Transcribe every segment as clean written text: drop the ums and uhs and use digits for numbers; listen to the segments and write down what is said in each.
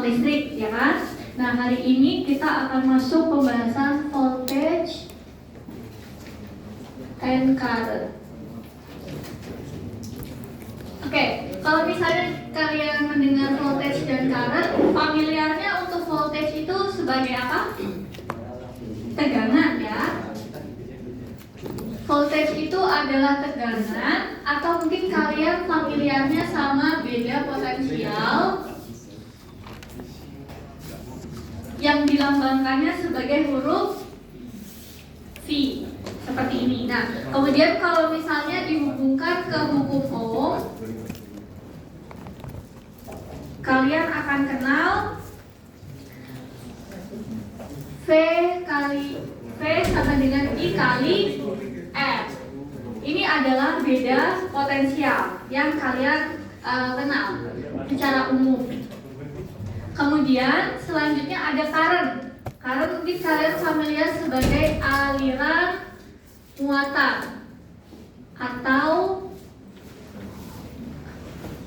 listrik, ya kan? Nah, hari ini kita akan masuk pembahasan voltage and current. Oke, kalau misalnya kalian mendengar voltage dan current, familiarnya untuk voltage itu sebagai apa? Tegangan, ya. Voltage itu adalah tegangan, atau mungkin kalian familiarnya sama beda potensial yang dilambangkannya sebagai huruf V, seperti ini. Nah, kemudian kalau misalnya dihubungkan ke hukum Ohm, kalian akan kenal V sama dengan I kali F. Ini adalah beda potensial yang kalian kenal secara umum. Kemudian selanjutnya ada current. Current mungkin kalian familiar sebagai aliran muatan atau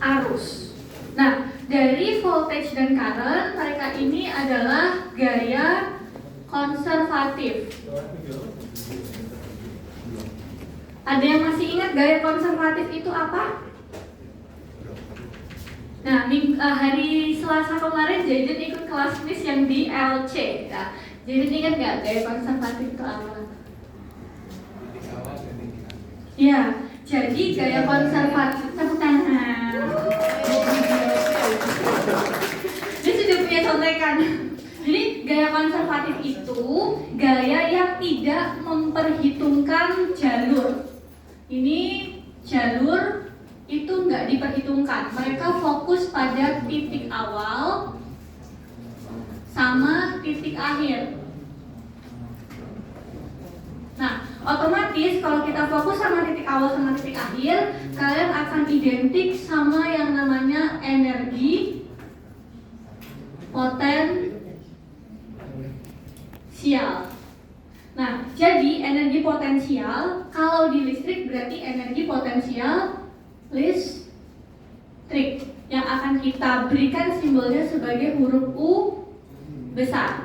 arus. Nah, dari voltage dan current, mereka ini adalah gaya konservatif. Ada yang masih ingat gaya konservatif itu apa? Nah, hari Selasa kemarin Jaden ikut kelas Miss yang di LC. Nah, Jaden ingat nggak gaya konservatif itu apa? Ya, jadi gaya konservatif tepuk tangan. Dia sudah punya contekan. Jadi gaya konservatif itu gaya yang tidak memperhitungkan jalur. Ini jalur itu nggak diperhitungkan. Mereka fokus pada titik awal sama titik akhir. Nah, otomatis kalau kita fokus sama titik awal sama titik akhir, kalian akan identik sama yang namanya energi potensial. Nah, jadi energi potensial kalau di listrik berarti energi potensial listrik yang akan kita berikan simbolnya sebagai huruf U besar.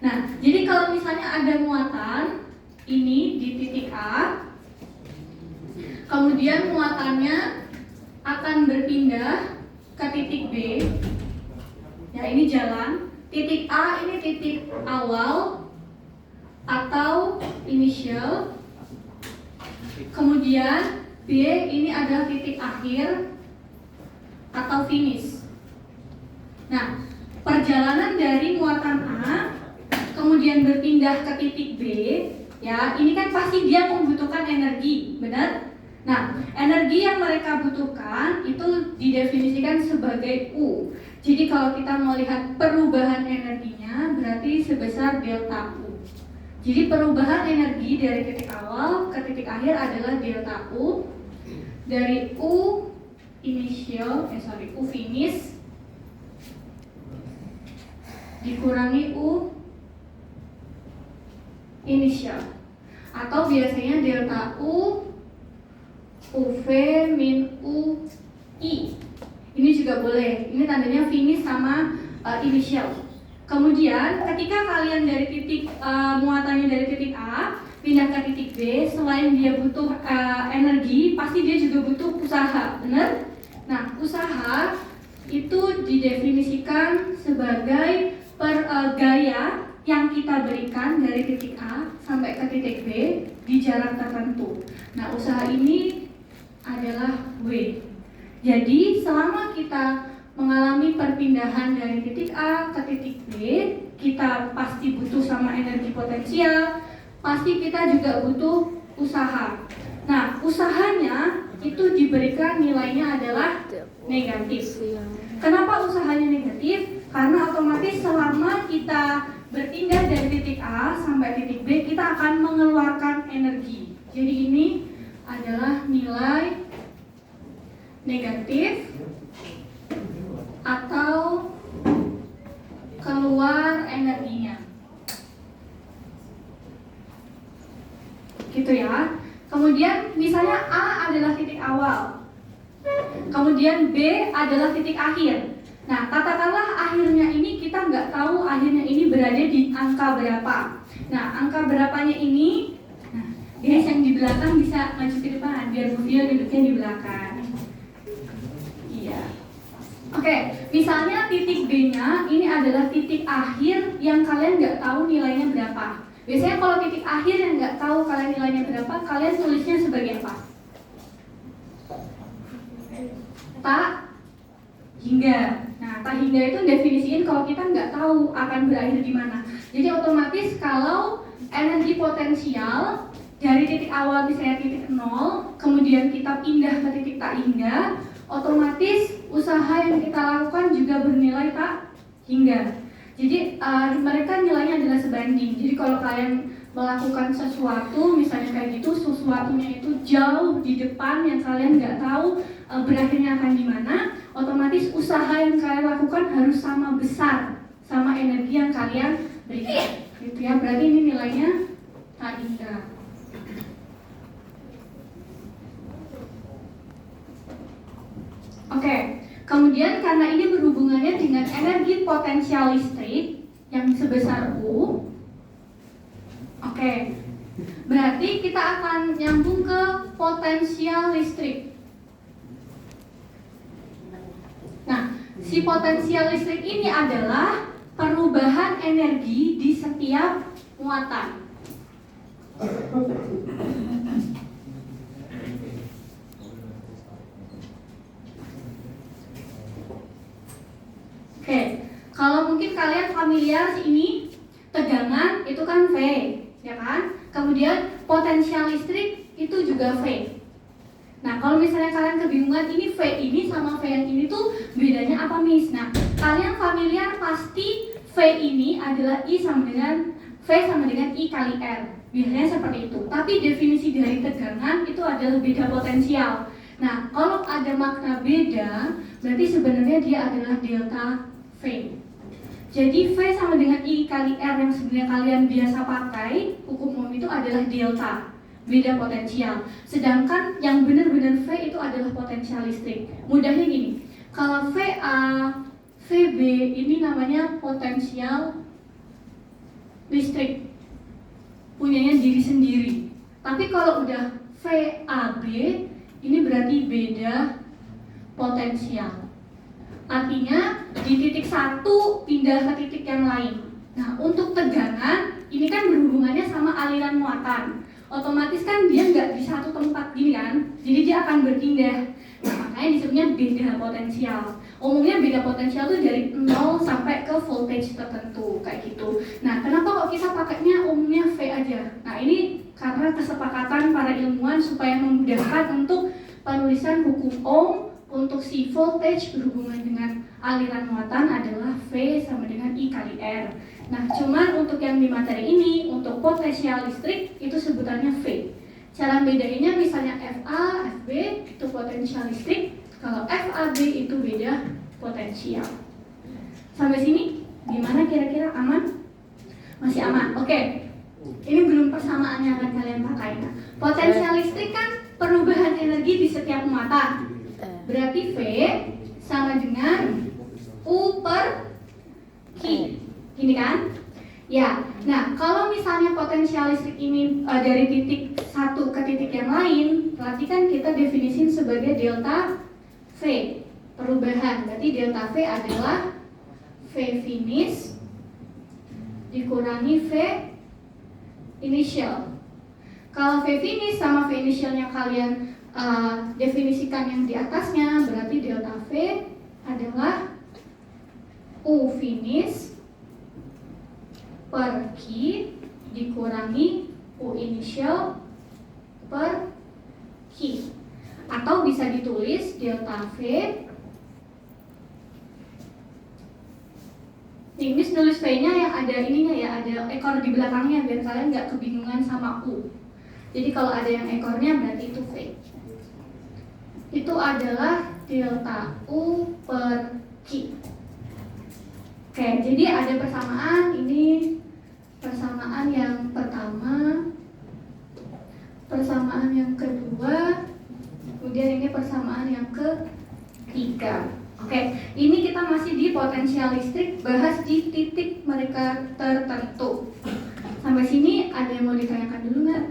Nah, jadi kalau misalnya ada muatan ini di titik A, kemudian muatannya akan berpindah ke titik B. Ya, ini jalan. Titik A ini titik awal atau initial. Kemudian B ini adalah titik akhir atau finish. Nah, perjalanan dari muatan A kemudian berpindah ke titik B, ya, ini kan pasti dia membutuhkan energi, benar? Nah, energi yang mereka butuhkan itu didefinisikan sebagai U. Jadi kalau kita melihat perubahan energinya berarti sebesar delta U. Jadi perubahan energi dari titik awal ke titik akhir adalah delta U. Dari U finish dikurangi U initial, atau biasanya delta U UV min U I. Ini juga boleh. Ini tandanya finish sama initial. Kemudian ketika kalian dari titik muatannya dari titik A pindah ke titik B, selain dia butuh energi, pasti dia juga butuh usaha, benar? Nah, usaha itu didefinisikan sebagai gaya yang kita berikan dari titik A sampai ke titik B di jarak tertentu. Nah, usaha ini adalah W. Jadi selama kita mengalami perpindahan dari titik A ke titik B, kita pasti butuh sama energi potensial, pasti kita juga butuh usaha. Nah, usahanya itu diberikan nilainya adalah negatif. Kenapa usahanya negatif? Karena otomatis selama kita berpindah dari titik A sampai titik B, kita akan mengeluarkan energi. Jadi ini adalah nilai negatif atau keluar energinya. Gitu ya. Kemudian misalnya A adalah titik awal, kemudian B adalah titik akhir. Nah, katakanlah akhirnya angka berapa. Nah, angka berapanya ini, nah, guys yang di belakang bisa maju ke depan biar Bu Vio duduknya di belakang. Iya. Oke, misalnya titik B-nya ini adalah titik akhir yang kalian nggak tahu nilainya berapa. Biasanya kalau titik akhir yang nggak tahu kalian nilainya berapa, kalian tulisnya sebagai apa? Tak hingga. Nah, tak hingga itu definisiin kalau kita nggak tahu akan berakhir di mana. Jadi otomatis kalau energi potensial dari titik awal misalnya titik 0, kemudian kita pindah ke titik tak hingga, otomatis usaha yang kita lakukan juga bernilai tak hingga. Jadi mereka nilainya adalah sebanding. Jadi kalau kalian melakukan sesuatu, misalnya kayak gitu, sesuatunya itu jauh di depan yang kalian nggak tahu berakhirnya akan di mana, otomatis usaha yang kalian lakukan harus sama besar sama energi yang kalian berikan. Gitu ya, berarti ini nilainya tak hingga. Oke, kemudian karena ini berhubungannya dengan energi potensial listrik yang sebesar U. Oke, berarti kita akan nyambung ke potensial listrik. Nah, si potensial listrik ini adalah perubahan energi di setiap muatan. Oke, kalau mungkin kalian familiar ini tegangan itu kan V, ya kan? Kemudian potensial listrik itu juga V. Nah, kalau misalnya kalian kebingungan ini V ini sama V yang ini tuh bedanya apa, Miss? Nah, kalian familiar pasti V ini adalah I sama dengan V sama dengan I kali R. Biasanya seperti itu. Tapi definisi dari tegangan itu adalah beda potensial. Nah, kalau ada makna beda, berarti sebenarnya dia adalah delta V. Jadi V sama dengan I kali R yang sebenarnya kalian biasa pakai, hukum Ohm itu adalah delta, beda potensial. Sedangkan yang benar-benar V itu adalah potensial listrik. Mudahnya gini, kalau VA, VB ini namanya potensial listrik, punyanya diri sendiri. Tapi kalau udah VAB, ini berarti beda potensial. Artinya di titik satu pindah ke titik yang lain. Nah, untuk tegangan ini kan berhubungannya sama aliran muatan. Otomatis kan dia nggak di satu tempat gini kan, jadi dia akan berpindah. Nah, makanya disebutnya beda potensial. Umumnya beda potensial tuh dari 0 sampai ke voltage tertentu kayak gitu. Nah, kenapa kok kita pakainya umumnya V aja? Nah, ini karena kesepakatan para ilmuwan supaya memudahkan untuk penulisan hukum Ohm. Untuk si voltage berhubungan dengan aliran muatan adalah V sama dengan I kali R. Nah, cuman untuk yang di materi ini, untuk potensial listrik itu sebutannya V. Cara bedainnya misalnya FA, FB itu potensial listrik, kalau FAB itu beda potensial. Sampai sini gimana kira-kira, aman? Masih aman? Oke. Ini belum persamaan yang akan kalian pakai. Nah, potensial listrik kan perubahan energi di setiap muatan. Berarti V sama dengan U per Q. Gini kan? Ya. Nah, kalau misalnya potensial listrik ini dari titik satu ke titik yang lain, berarti kan kita definisiin sebagai delta V. Perubahan. Berarti delta V adalah V finish dikurangi V initial. Kalau V finish sama V initialnya kalian definisikan yang di atasnya, berarti delta V adalah U finish per Q dikurangi U initial per Q. Atau bisa ditulis delta V. Nih, Miss nulis V-nya yang ada ininya ya, ada ekor di belakangnya biar kalian nggak kebingungan sama U. Jadi kalau ada yang ekornya berarti itu V. Itu adalah delta U per Q. Oke, jadi ada persamaan. Ini persamaan yang pertama, persamaan yang kedua, kemudian ini persamaan yang ketiga. Oke, ini kita masih di potensial listrik, bahas di titik mereka tertentu. Sampai sini ada yang mau ditanyakan dulu nggak?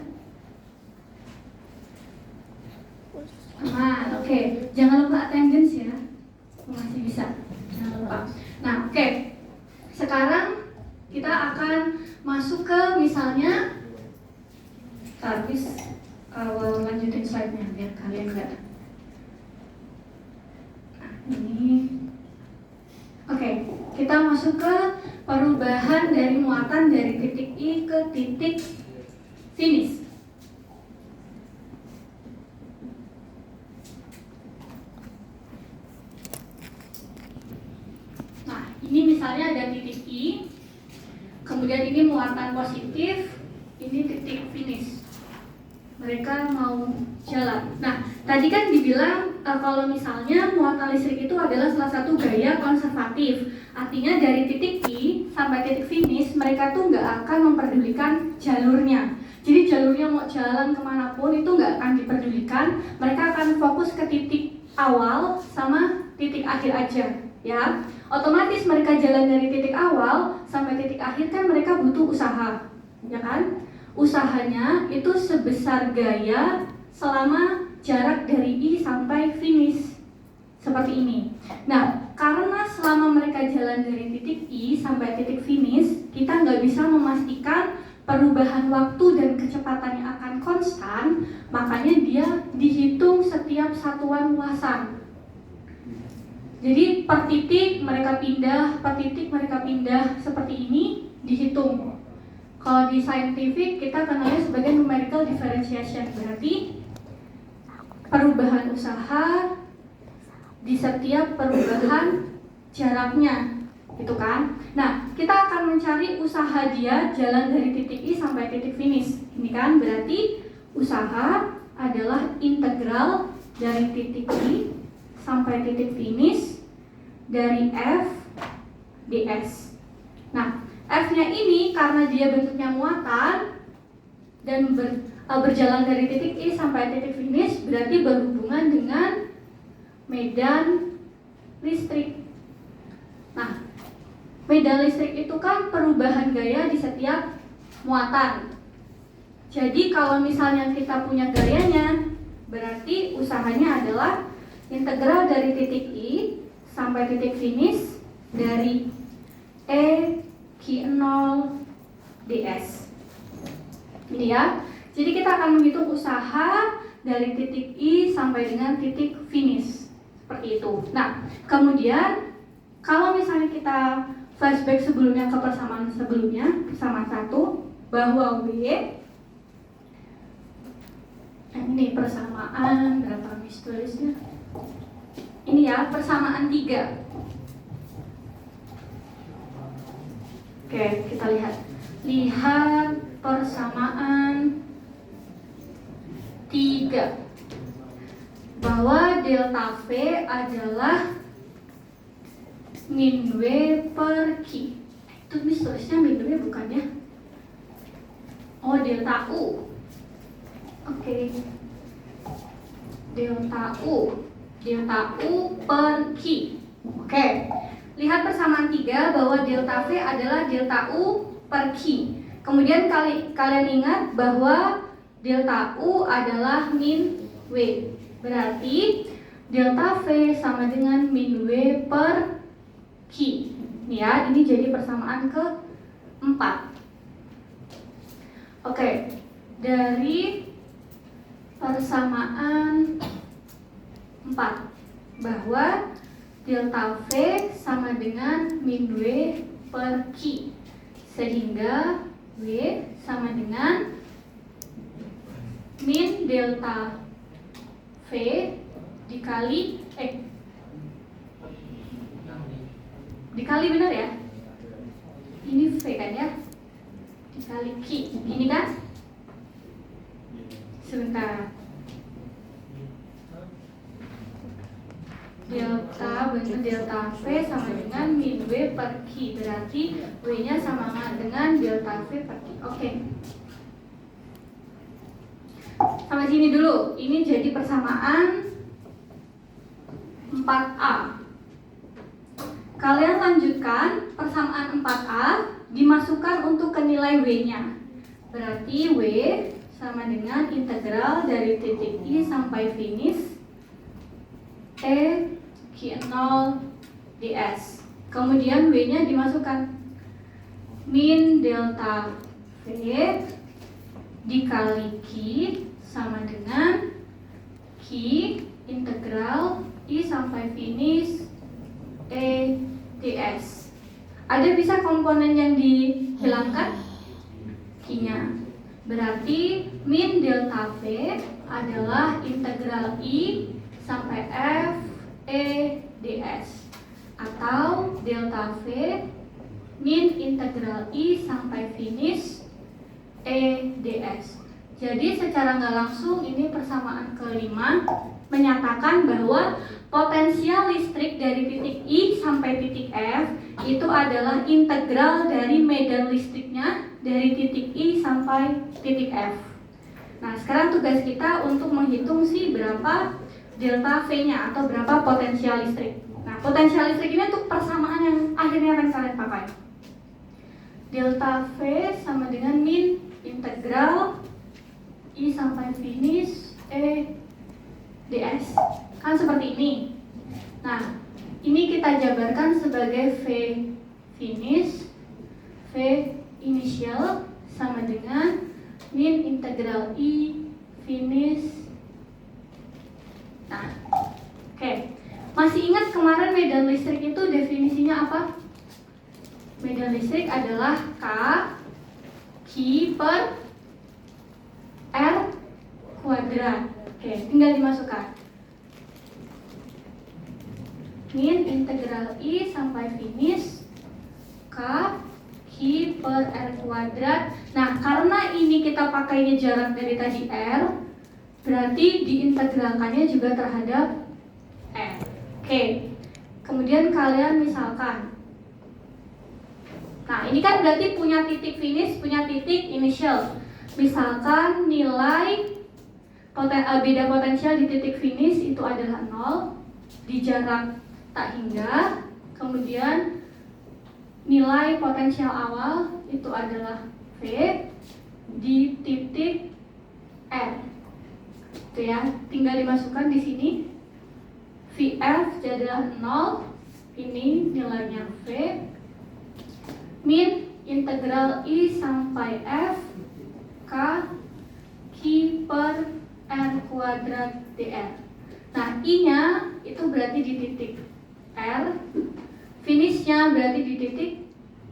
Aman, oke. Jangan lupa attendance ya, masih bisa. Jangan lupa. Nah, oke. Sekarang kita akan masuk ke misalnya, habis lanjutin slide-nya biar kalian nggak. Ini oke, kita masuk ke perubahan dari muatan dari titik I ke titik finish. Nah, ini misalnya ada titik I, kemudian ini muatan positif, ini titik finish. Mereka mau jalan. Nah, tadi kan dibilang kalau misalnya muatan listrik itu adalah salah satu gaya konservatif. Artinya dari titik I sampai titik finish, mereka tuh nggak akan memperdulikan jalurnya. Jadi jalurnya mau jalan kemanapun itu nggak akan diperdulikan. Mereka akan fokus ke titik awal sama titik akhir aja, ya. Otomatis mereka jalan dari titik awal sampai titik akhir kan mereka butuh usaha, ya kan? Usahanya itu sebesar gaya selama jarak dari I sampai finish seperti ini. Nah, karena selama mereka jalan dari titik I sampai titik finish, kita nggak bisa memastikan perubahan waktu dan kecepatannya akan konstan, makanya dia dihitung setiap satuan luasan. Jadi per titik mereka pindah, per titik mereka pindah seperti ini dihitung. Kalau di scientific kita kenalnya sebagai numerical differentiation, berarti perubahan usaha di setiap perubahan jaraknya, gitu kan? Nah, kita akan mencari usaha dia jalan dari titik I sampai titik finish. Ini kan berarti usaha adalah integral dari titik I sampai titik finish dari F ds. Nah, F-nya ini karena dia bentuknya muatan dan berjalan dari titik I sampai titik finish, berarti berhubungan dengan medan listrik. Nah, medan listrik itu kan perubahan gaya di setiap muatan. Jadi kalau misalnya kita punya gayanya, berarti usahanya adalah integral dari titik I sampai titik finish dari E Q0 ds. Ini ya. Jadi kita akan menghitung usaha dari titik I sampai dengan titik finish. Seperti itu. Nah, kemudian kalau misalnya kita flashback sebelumnya ke persamaan sebelumnya, persamaan 1 bahwa W ini persamaan berapa mis tulisnya? Ini ya, persamaan 3. Oke, kita lihat. Lihat persamaan 3. Bahwa delta V adalah min W per Q. Itu mis tulisnya min W bukan ya? Oh, delta U. Oke. Delta U. Delta U per Q. Oke. Lihat persamaan 3 bahwa delta V adalah delta U per Q. Kemudian kalian ingat bahwa delta U adalah min W. Berarti delta V sama dengan min W per Q. Nih ya, ini jadi persamaan ke-4. Oke. Dari persamaan 4 bahwa delta V sama dengan min W per Q, sehingga W sama dengan min delta V dikali dikali benar ya? Ini V kan ya? Dikali Q, ini kan? Sebentar. Delta V sama dengan min W per Q, berarti W-nya sama dengan delta V per Q. Oke. Sampai sini dulu. Ini jadi persamaan 4A. Kalian lanjutkan persamaan 4A, dimasukkan untuk ke nilai W-nya. Berarti W sama dengan integral dari titik I sampai finish E Q0 ds. Kemudian W-nya dimasukkan. Min delta V dikali Q sama dengan Q integral I sampai finish E ds. Ada bisa komponen yang dihilangkan? Q-nya. Berarti min delta V adalah integral I sampai F E ds, atau delta V min integral I sampai finish E ds. Jadi secara nggak langsung ini persamaan kelima menyatakan bahwa potensial listrik dari titik I sampai titik F itu adalah integral dari medan listriknya dari titik I sampai titik F. Nah, sekarang tugas kita untuk menghitung sih berapa delta V-nya atau berapa potensial listrik. Nah, potensial listrik ini untuk persamaan yang akhirnya akan kalian pakai. Delta V sama dengan min integral I sampai finish E ds. Kan seperti ini. Nah, ini kita jabarkan sebagai V finish, V initial sama dengan min integral I finish. Nah, oke. Masih ingat kemarin medan listrik itu definisinya apa? Medan listrik adalah K Q per R kuadrat. Oke, tinggal dimasukkan. Min integral I sampai finish K Q per R kuadrat. Nah, karena ini kita pakainya jarak dari tadi R, berarti diintegralkannya juga terhadap R. Oke, kemudian kalian misalkan, nah ini kan berarti punya titik finish, punya titik initial. Misalkan nilai beda potensial di titik finish itu adalah 0 di jarak tak hingga. Kemudian nilai potensial awal itu adalah V di titik R. Itu ya, tinggal dimasukkan di sini. VF adalah 0, ini nilainya V. Min integral I sampai F K Q per R kuadrat dr. Nah, I-nya itu berarti di titik R, finishnya berarti di titik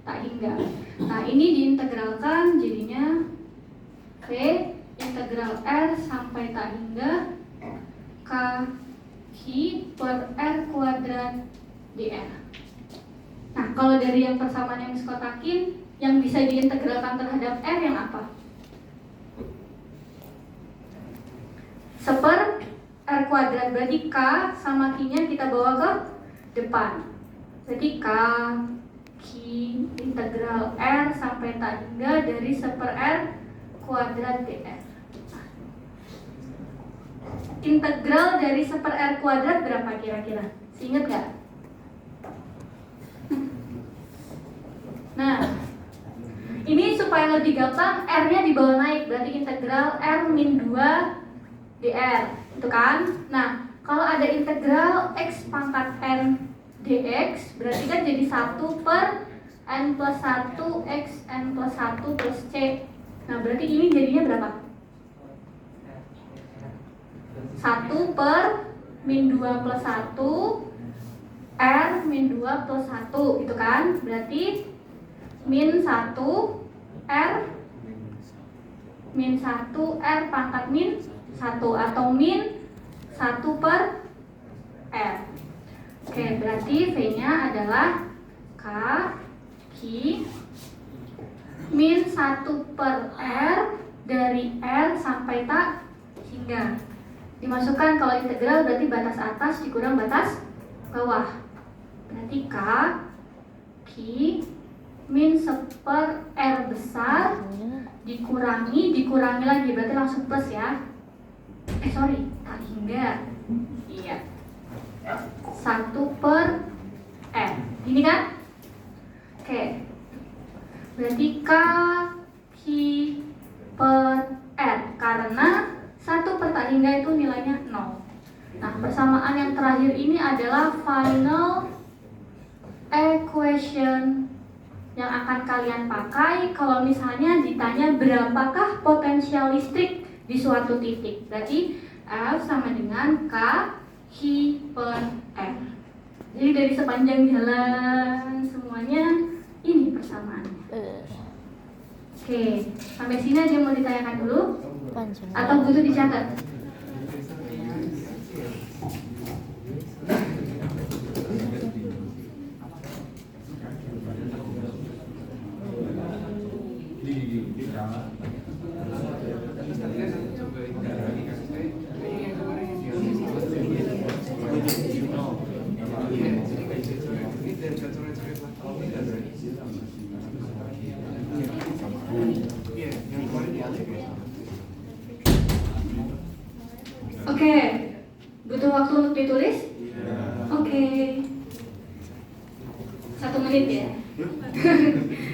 tak hingga. Nah, ini diintegralkan jadinya V integral R sampai tak hingga K Q per R kuadrat dr. Nah, kalau dari yang persamaan yang diskotakin, yang bisa diintegralkan terhadap R yang apa? Seper R kuadrat, berarti K sama Q-nya kita bawa ke depan. Jadi K Q integral R sampai tak hingga dari seper R kuadrat dr. Integral dari seper R kuadrat berapa kira-kira? Ingat gak? Nah, ini supaya lebih gampang, R-nya dibawa naik, berarti integral R min 2 dr, itu kan? Nah, kalau ada integral X pangkat N dx, berarti kan jadi 1 per N plus 1 X N plus 1 plus C. Nah, berarti ini jadinya berapa? 1 per min 2 plus 1 R min 2 plus 1, gitu kan? Berarti min 1 R min 1 R pangkat min 1 atau min 1 per R. Oke, berarti V-nya adalah K Q min 1 per R dari R sampai tak hingga. Dimasukkan kalau integral berarti batas atas dikurang batas bawah. Berarti K Q min 1 per R besar dikurangi lagi, berarti langsung plus ya. Tak hingga. Iya. 1 per R. Ini kan? Oke. Berarti K, Hi, per R. Karena 1 per tak hingga itu nilainya 0. Nah, persamaan yang terakhir ini adalah final equation yang akan kalian pakai kalau misalnya ditanya berapakah potensial listrik di suatu titik. Berarti F sama dengan K Hi per R. Jadi dari sepanjang jalan semuanya ini persamaannya. Oke, sampai sini aja mau ditanyakan dulu? Atau butuh dicatat? Oke, butuh waktu untuk ditulis? Oke. 1 menit ya?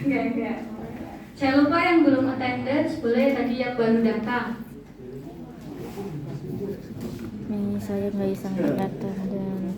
Enggak. Saya lupa yang belum attendance, boleh tadi yang baru datang. Nih, saya nggak bisa ngeliat dan